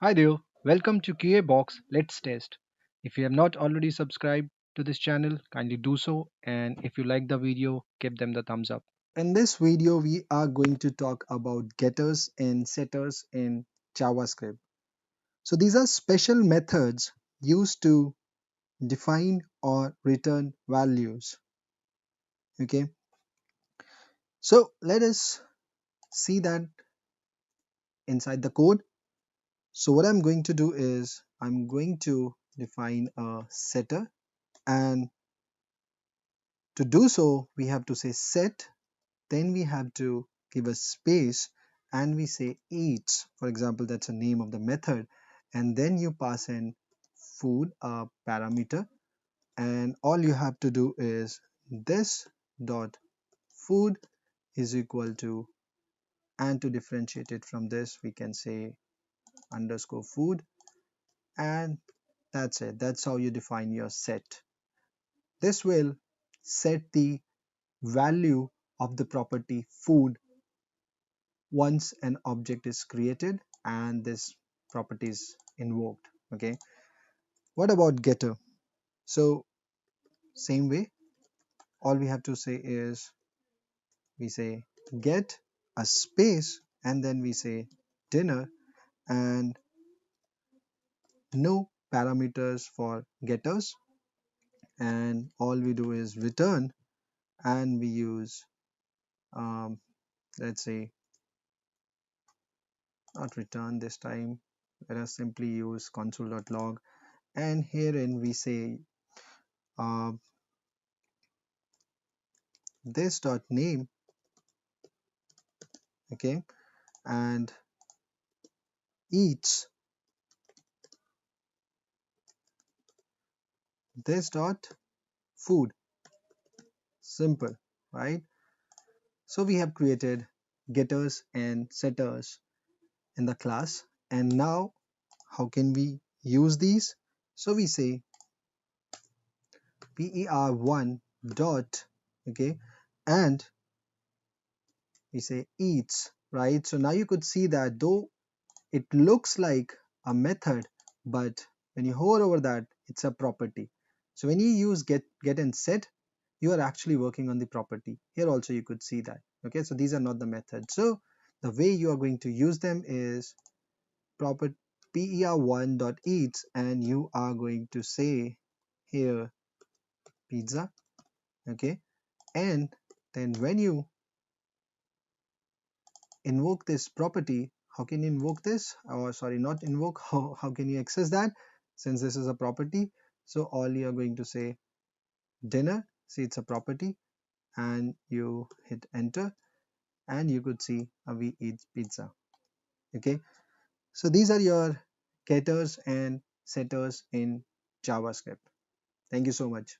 Hi there, welcome to QA Box Let's Test. If you have not already subscribed to this channel, kindly do so, and if you like the video, give them the thumbs up. In this video, we are going to talk about getters and setters in JavaScript. So these are special methods used to define or return values. Okay, so let us see that inside the code. So what I'm going to do is I'm going to define a setter, and to do so, we have to say set. Then we have to give a space and we say eats. For example, that's the name of the method. And then you pass in food, a parameter. And all you have to do is this dot food is equal to, and to differentiate it from this, we can say underscore food. And that's it. That's how you define your set. This will set the value of the property food once an object is created and this property is invoked. Okay, what about getter? So same way, all we have to say is we say get a space and then we say dinner, and no parameters for getters, and all we do is return, and we use um, let's say not return this time, let us simply use console.log, and herein we say uh, this dot name. Okay, and eats this dot food. Simple, right? So we have created getters and setters in the class, and now how can we use these? So we say per1 dot, okay, and we say eats, right? So now you could see that though it looks like a method, but when you hover over that, it's a property. So when you use get and set, you are actually working on the property. Here also you could see that. Okay, so these are not the methods. So the way you are going to use them is proper per1.eats, and you are going to say here pizza. Okay, and then when you invoke this property, how can you invoke this, or sorry, not invoke, how can you access that, since this is a property? So all you are going to say dinner, see it's a property, and you hit enter, and you could see we eat pizza. Okay, so these are your getters and setters in JavaScript. Thank you so much.